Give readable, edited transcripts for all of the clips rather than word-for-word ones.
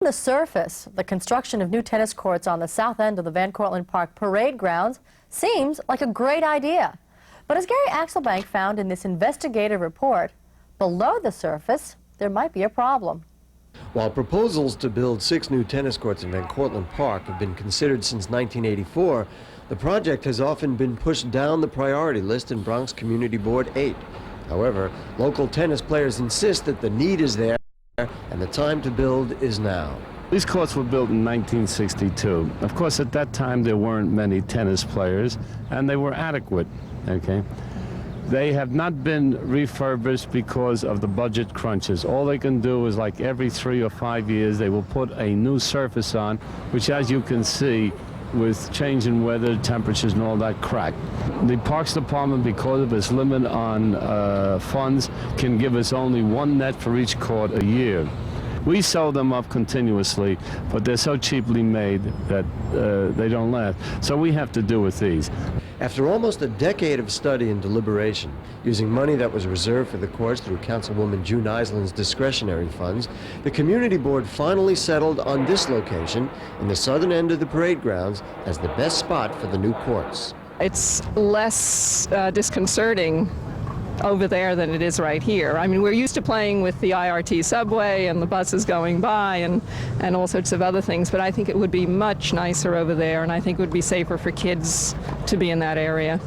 On the surface, the construction of new tennis courts on the south end of the Cortlandt Park parade grounds seems like a great idea. But as Gary Axelbank found in this investigative report, below the surface, there might be a problem. While proposals to build 6 new tennis courts in Cortlandt Park have been considered since 1984, the project has often been pushed down the priority list in Bronx Community Board 8. However, local tennis players insist that the need is there and the time to build is now. These courts were built in 1962. Of course, at that time there weren't many tennis players, and they were adequate. Okay. They have not been refurbished because of the budget crunches. All they can do is, like every 3 or 5 years, they will put a new surface on, which, as you can see, with changing weather, temperatures, and all that crack. The Parks Department, because of its limit on funds, can give us only 1 net for each court a year. We sew them up continuously, but they're so cheaply made that they don't last. So we have to do with these. After almost a decade of study and deliberation, using money that was reserved for the courts through Councilwoman June Island's discretionary funds, the Community Board finally settled on this location in the southern end of the parade grounds as the best spot for the new courts. It's less disconcerting over there than it is right here. I mean, we're used to playing with the IRT subway and the buses going by and all sorts of other things, but I think it would be much nicer over there, and I think it would be safer for kids to be in that area.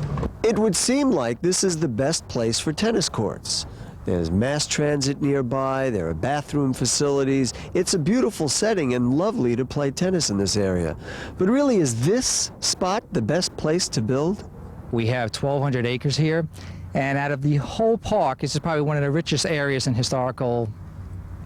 It would seem like this is the best place for tennis courts. There's mass transit nearby, there are bathroom facilities. It's a beautiful setting and lovely to play tennis in this area. But really, is this spot the best place to build? We have 1,200 acres here. And out of the whole park, this is probably one of the richest areas in historical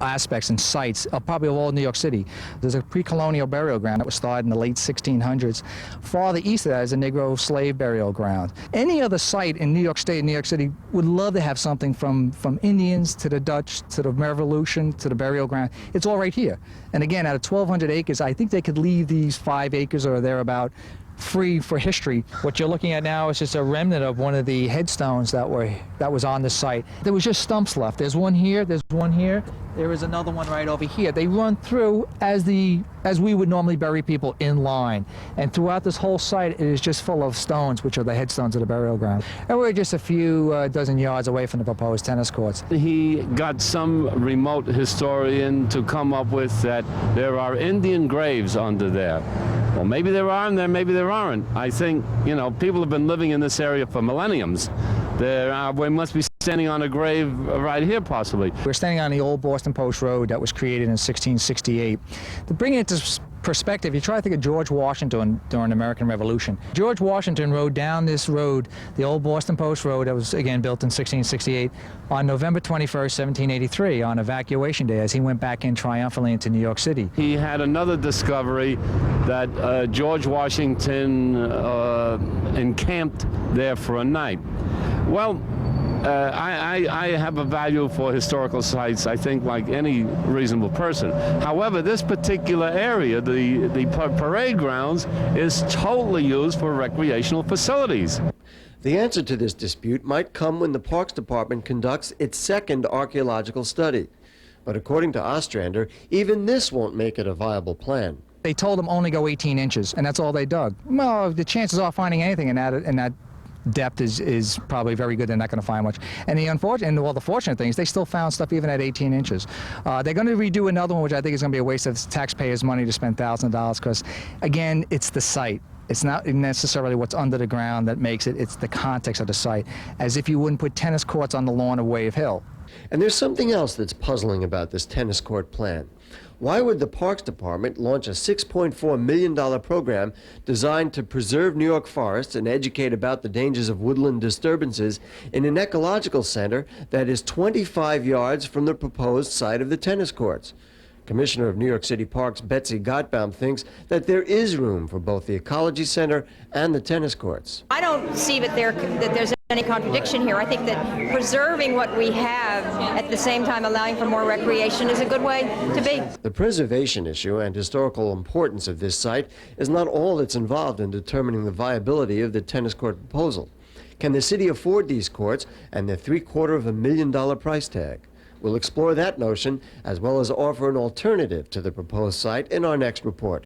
aspects and sites, probably of all New York City. There's a pre-colonial burial ground that was started in the late 1600s. Farther east of that is a Negro slave burial ground. Any other site in New York State, New York City, would love to have something from Indians to the Dutch to the Revolution to the burial ground. It's all right here. And again, out of 1,200 acres, I think they could leave these 5 acres or thereabout free for history. What you're looking at now is just a remnant of one of the headstones that was on the site. There was just stumps left. There's one here, there's one here, there is another one right over here. They run through as we would normally bury people in line. And throughout this whole site, it is just full of stones, which are the headstones of the burial ground. And we're just a few dozen yards away from the proposed tennis courts. He got some remote historian to come up with that there are Indian graves under there. Well, maybe there are, and maybe there aren't. I think, you know, people have been living in this area for millenniums. We must be standing on a grave right here, possibly. We're standing on the old Boston Post Road that was created in 1668. To bring it into perspective, you try to think of George Washington during the American Revolution. George Washington rode down this road, the old Boston Post Road that was, again, built in 1668, on November 21st, 1783, on Evacuation Day, as he went back in triumphantly into New York City. He had another discovery that George Washington encamped there for a night. Well, I have a value for historical sites, I think, like any reasonable person. However, this particular area, the parade grounds, is totally used for recreational facilities. The answer to this dispute might come when the Parks Department conducts its second archaeological study. But according to Ostrander, even this won't make it a viable plan. They told them only go 18 inches, and that's all they dug. Well, the chances of finding anything in that depth is probably very good. They're not going to find much. And the fortunate thing is they still found stuff even at 18 inches. They're going to redo another one, which I think is going to be a waste of taxpayers' money to spend thousands of dollars, because, again, it's the site. It's not necessarily what's under the ground that makes it. It's the context of the site, as if you wouldn't put tennis courts on the lawn of Wave Hill. And there's something else that's puzzling about this tennis court plan. Why would the Parks Department launch a $6.4 million program designed to preserve New York forests and educate about the dangers of woodland disturbances in an ecological center that is 25 yards from the proposed site of the tennis courts? Commissioner of New York City Parks Betsy Gottbaum thinks that there is room for both the Ecology Center and the tennis courts. I don't see that there's any contradiction here. I think that preserving what we have at the same time allowing for more recreation is a good way to be. The preservation issue and historical importance of this site is not all that's involved in determining the viability of the tennis court proposal. Can the city afford these courts and the $750,000 price tag? We'll explore that notion as well as offer an alternative to the proposed site in our next report.